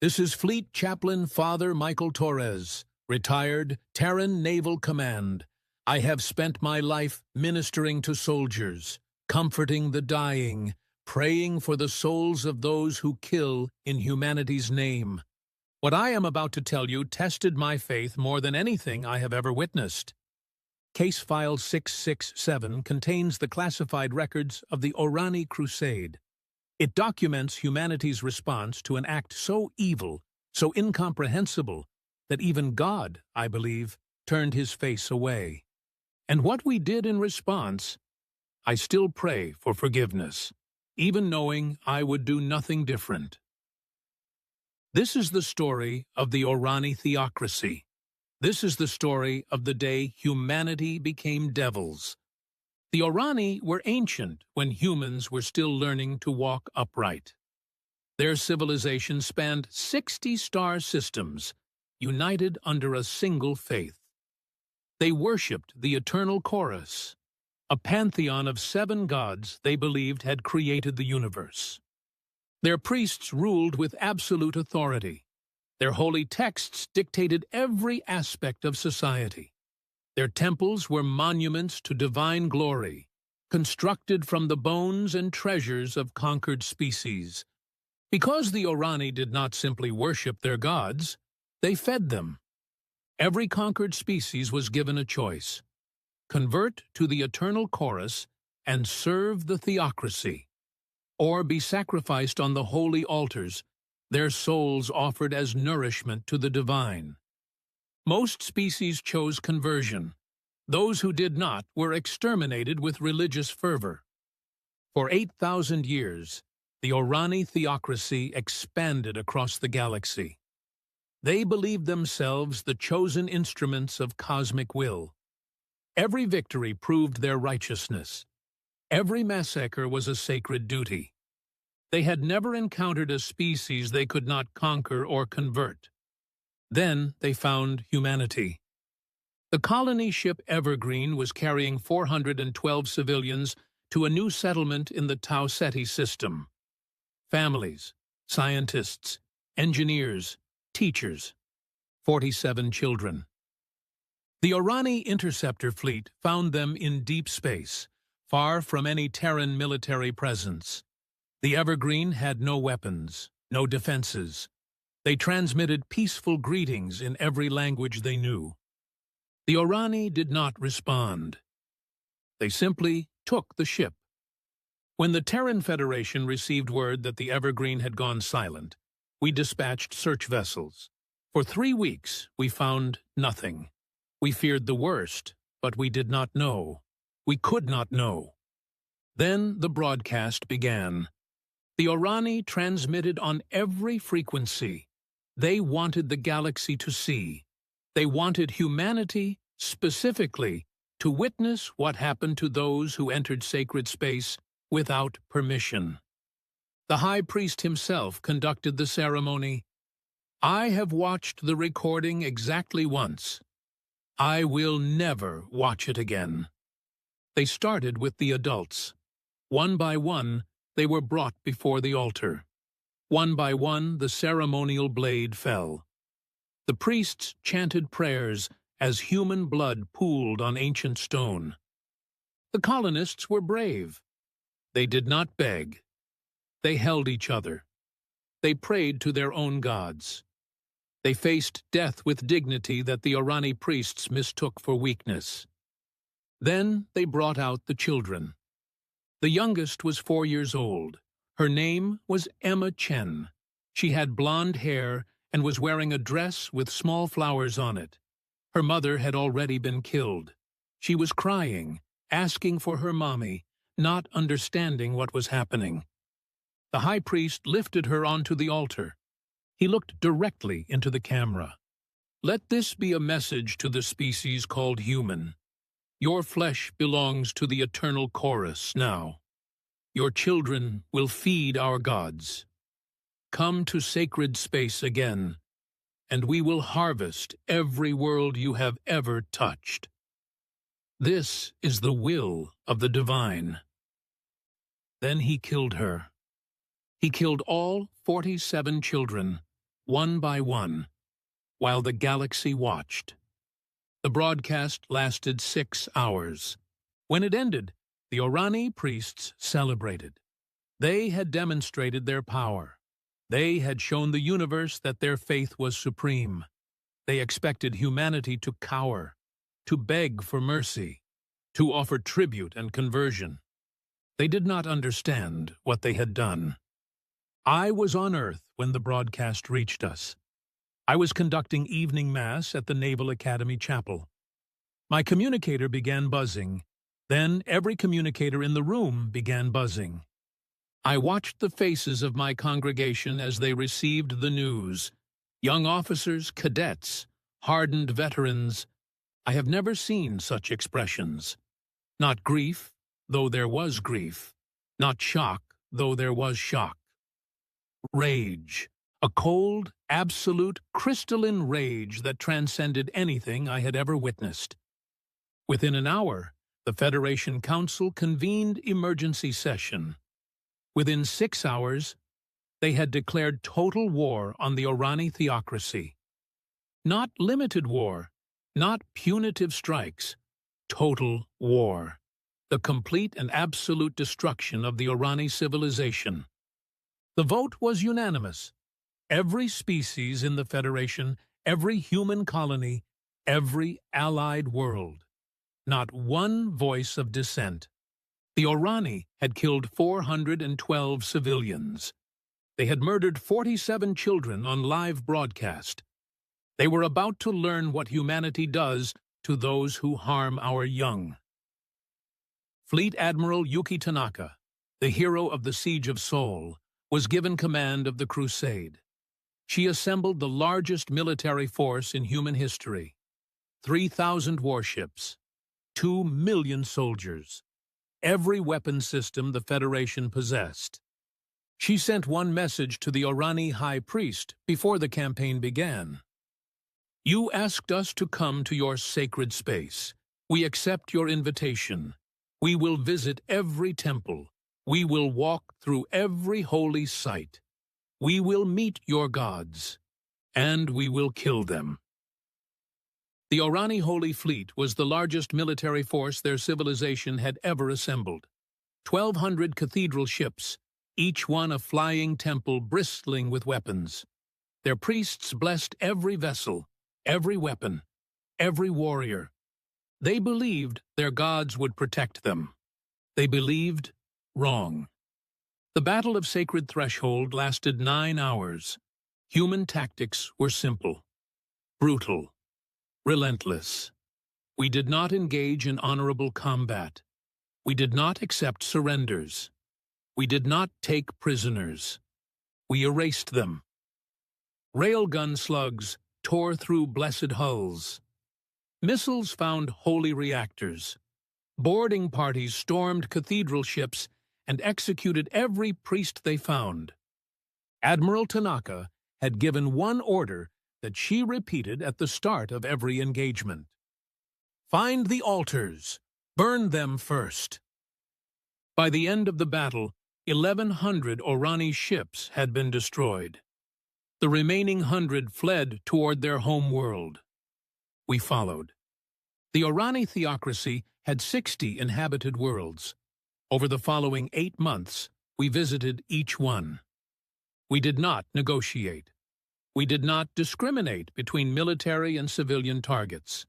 This is Fleet Chaplain Father Michael Torres, retired Terran Naval Command. I have spent my life ministering to soldiers, comforting the dying, praying for the souls of those who kill in humanity's name. What I am about to tell you tested my faith more than anything I have ever witnessed. Case File 667 contains the classified records of the Orani Crusade. It documents humanity's response to an act so evil, so incomprehensible, that even God, I believe, turned his face away. And what we did in response, I still pray for forgiveness, even knowing I would do nothing different. This is the story of the Orani theocracy. This is the story of the day humanity became devils. The Orani were ancient when humans were still learning to walk upright. Their civilization spanned 60 star systems, united under a single faith. They worshipped the eternal chorus, a pantheon of 7 gods they believed had created the universe. Their priests ruled with absolute authority. Their holy texts dictated every aspect of society. Their temples were monuments to divine glory, constructed from the bones and treasures of conquered species. Because the Orani did not simply worship their gods, they fed them. Every conquered species was given a choice: convert to the eternal chorus and serve the theocracy, or be sacrificed on the holy altars, their souls offered as nourishment to the divine. Most species chose conversion. Those who did not were exterminated with religious fervor. For 8,000 years, the Orani theocracy expanded across the galaxy. They believed themselves the chosen instruments of cosmic will. Every victory proved their righteousness. Every massacre was a sacred duty. They had never encountered a species they could not conquer or convert. Then they found humanity. The colony ship Evergreen was carrying 412 civilians to a new settlement in the Tau Ceti system. Families, scientists, engineers, teachers, 47 children. The Orani interceptor fleet found them in deep space, far from any Terran military presence. The Evergreen had no weapons, no defenses. They transmitted peaceful greetings in every language they knew. The Orani did not respond. They simply took the ship. When the Terran Federation received word that the Evergreen had gone silent, we dispatched search vessels. For 3 weeks, we found nothing. We feared the worst, but we did not know. We could not know. Then the broadcast began. The Orani transmitted on every frequency. They wanted the galaxy to see. They wanted humanity, specifically, to witness what happened to those who entered sacred space without permission. The High Priest himself conducted the ceremony. I have watched the recording exactly once. I will never watch it again. They started with the adults. One by one, they were brought before the altar. One by one, the ceremonial blade fell. The priests chanted prayers as human blood pooled on ancient stone. The colonists were brave. They did not beg. They held each other. They prayed to their own gods. They faced death with dignity that the Orani priests mistook for weakness. Then they brought out the children. The youngest was 4 years old. Her name was Emma Chen. She had blonde hair and was wearing a dress with small flowers on it. Her mother had already been killed. She was crying, asking for her mommy, not understanding what was happening. The High Priest lifted her onto the altar. He looked directly into the camera. Let this be a message to the species called human. Your flesh belongs to the eternal chorus now. Your children will feed our gods. Come to sacred space again, and we will harvest every world you have ever touched. This is the will of the divine. Then he killed her. He killed all 47 children, one by one, while the galaxy watched. The broadcast lasted 6 hours. When it ended, the Orani priests celebrated. They had demonstrated their power. They had shown the universe that their faith was supreme. They expected humanity to cower, to beg for mercy, to offer tribute and conversion. They did not understand what they had done. I was on Earth when the broadcast reached us. I was conducting evening mass at the Naval Academy Chapel. My communicator began buzzing. Then every communicator in the room began buzzing. I watched the faces of my congregation as they received the news. Young officers, cadets, hardened veterans. I have never seen such expressions. Not grief, though there was grief. Not shock, though there was shock. Rage. A cold, absolute, crystalline rage that transcended anything I had ever witnessed. Within an hour, the Federation Council convened emergency session. Within 6 hours, they had declared total war on the Orani theocracy. Not limited war, not punitive strikes, total war. The complete and absolute destruction of the Orani civilization. The vote was unanimous. Every species in the Federation, every human colony, every allied world. Not one voice of dissent. The Orani had killed 412 civilians. They had murdered 47 children on live broadcast. They were about to learn what humanity does to those who harm our young. Fleet Admiral Yuki Tanaka, the hero of the Siege of Seoul, was given command of the crusade. She assembled the largest military force in human history. 3,000 warships, 2 million soldiers, every weapon system the Federation possessed. She sent one message to the Orani High Priest before the campaign began. You asked us to come to your sacred space. We accept your invitation. We will visit every temple. We will walk through every holy site. We will meet your gods, and we will kill them. The Orani Holy Fleet was the largest military force their civilization had ever assembled. 1,200 cathedral ships, each one a flying temple bristling with weapons. Their priests blessed every vessel, every weapon, every warrior. They believed their gods would protect them. They believed wrong. The Battle of Sacred Threshold lasted 9 hours. Human tactics were simple, brutal, relentless. We did not engage in honorable combat. We did not accept surrenders. We did not take prisoners. We erased them. Railgun slugs tore through blessed hulls. Missiles found holy reactors. Boarding parties stormed cathedral ships and executed every priest they found. Admiral Tanaka had given one order that she repeated at the start of every engagement. Find the altars. Burn them first. By the end of the battle, 1,100 Orani ships had been destroyed. The remaining 100 fled toward their home world. We followed. The Orani theocracy had 60 inhabited worlds. Over the following 8 months, we visited each one. We did not negotiate. We did not discriminate between military and civilian targets.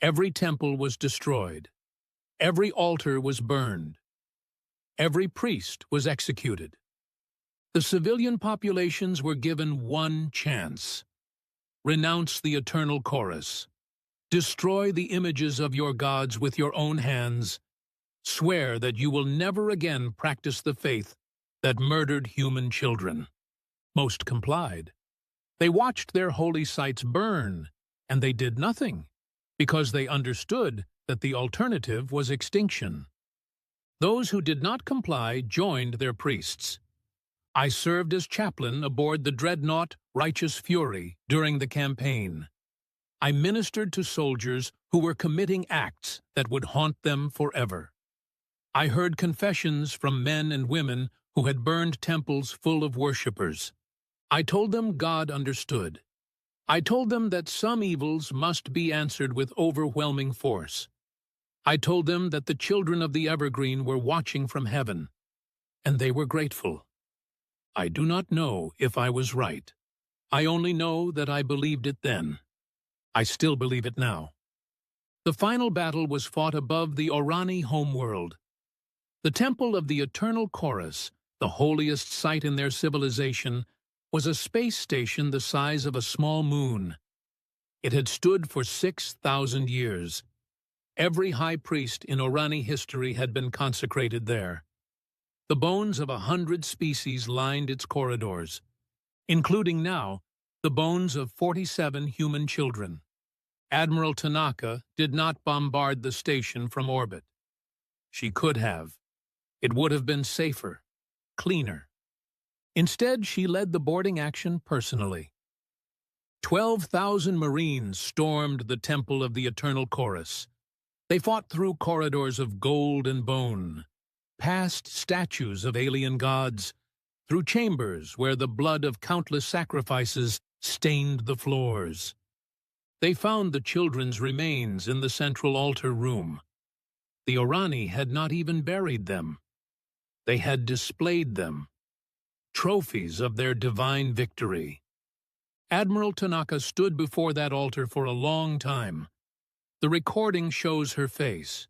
Every temple was destroyed. Every altar was burned. Every priest was executed. The civilian populations were given one chance. Renounce the eternal chorus. Destroy the images of your gods with your own hands. Swear that you will never again practice the faith that murdered human children. Most complied. They watched their holy sites burn, and they did nothing, because they understood that the alternative was extinction. Those who did not comply joined their priests. I served as chaplain aboard the dreadnought Righteous Fury during the campaign. I ministered to soldiers who were committing acts that would haunt them forever. I heard confessions from men and women who had burned temples full of worshippers. I told them God understood. I told them that some evils must be answered with overwhelming force. I told them that the children of the Evergreen were watching from heaven, and they were grateful. I do not know if I was right. I only know that I believed it then. I still believe it now. The final battle was fought above the Orani homeworld. The Temple of the Eternal Chorus, the holiest site in their civilization, was a space station the size of a small moon. It had stood for 6,000 years. Every high priest in Orani history had been consecrated there. The bones of 100 species lined its corridors, including now the bones of 47 human children. Admiral Tanaka did not bombard the station from orbit. She could have. It would have been safer, cleaner. Instead, she led the boarding action personally. 12,000 Marines stormed the Temple of the Eternal Chorus. They fought through corridors of gold and bone, past statues of alien gods, through chambers where the blood of countless sacrifices stained the floors. They found the children's remains in the central altar room. The Orani had not even buried them. They had displayed them, trophies of their divine victory. Admiral Tanaka stood before that altar for a long time. The recording shows her face.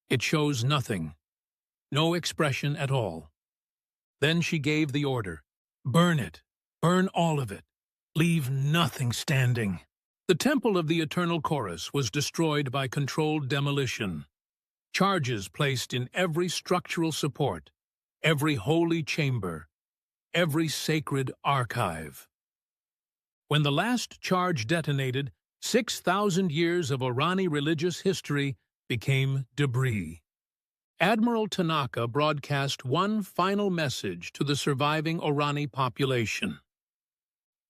It shows nothing, no expression at all. Then she gave the order, "Burn it, burn all of it, leave nothing standing." The Temple of the Eternal Chorus was destroyed by controlled demolition. Charges placed in every structural support, every holy chamber, every sacred archive. When the last charge detonated, 6,000 years of Orani religious history became debris. Admiral Tanaka broadcast one final message to the surviving Orani population.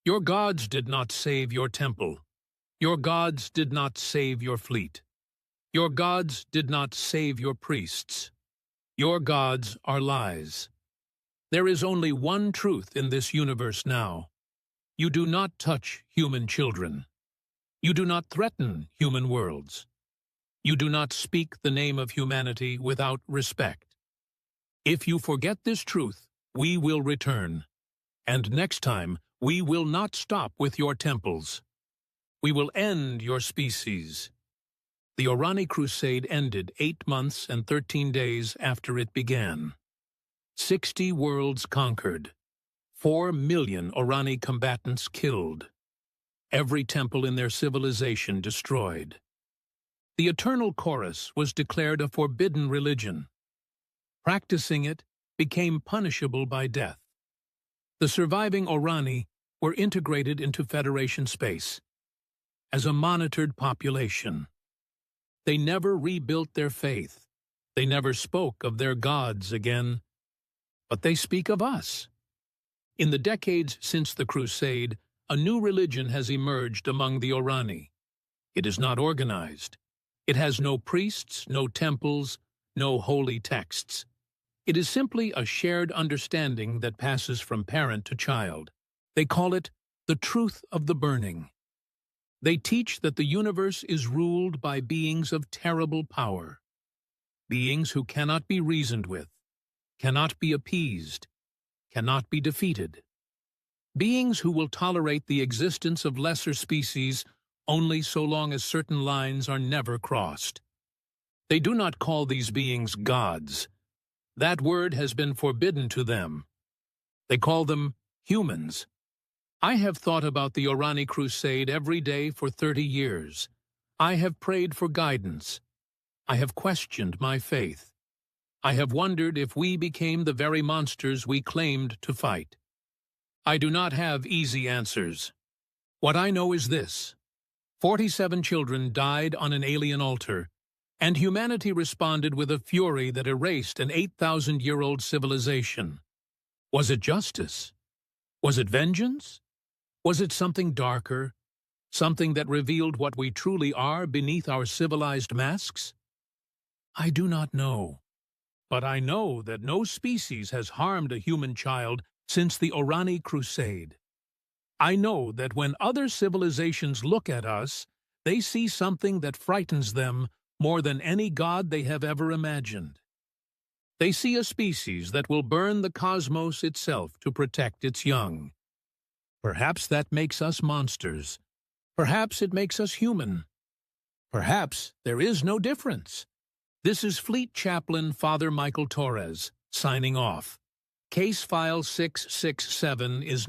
Your gods did not save your temple. Your gods did not save your fleet. Your gods did not save your priests. Your gods are lies. There is only one truth in this universe now. You do not touch human children. You do not threaten human worlds. You do not speak the name of humanity without respect. If you forget this truth, we will return. And next time, we will not stop with your temples. We will end your species. The Orani Crusade ended 8 months and 13 days after it began. 60 worlds conquered. 4 million Orani combatants killed. Every temple in their civilization destroyed. The Eternal Chorus was declared a forbidden religion. Practicing it became punishable by death. The surviving Orani were integrated into Federation space as a monitored population. They never rebuilt their faith. They never spoke of their gods again. But they speak of us. In the decades since the Crusade, a new religion has emerged among the Orani. It is not organized. It has no priests, no temples, no holy texts. It is simply a shared understanding that passes from parent to child. They call it the truth of the burning. They teach that the universe is ruled by beings of terrible power, beings who cannot be reasoned with, cannot be appeased, cannot be defeated, beings who will tolerate the existence of lesser species only so long as certain lines are never crossed. They do not call these beings gods. That word has been forbidden to them. They call them humans. I have thought about the Orani Crusade every day for 30 years. I have prayed for guidance. I have questioned my faith. I have wondered if we became the very monsters we claimed to fight. I do not have easy answers. What I know is this: 47 children died on an alien altar, and humanity responded with a fury that erased an 8,000-year-old civilization. Was it justice? Was it vengeance? Was it something darker, something that revealed what we truly are beneath our civilized masks? I do not know. But I know that no species has harmed a human child since the Orani Crusade. I know that when other civilizations look at us, they see something that frightens them more than any god they have ever imagined. They see a species that will burn the cosmos itself to protect its young. Perhaps that makes us monsters. Perhaps it makes us human. Perhaps there is no difference. This is Fleet Chaplain Father Michael Torres, signing off. Case File 667 is now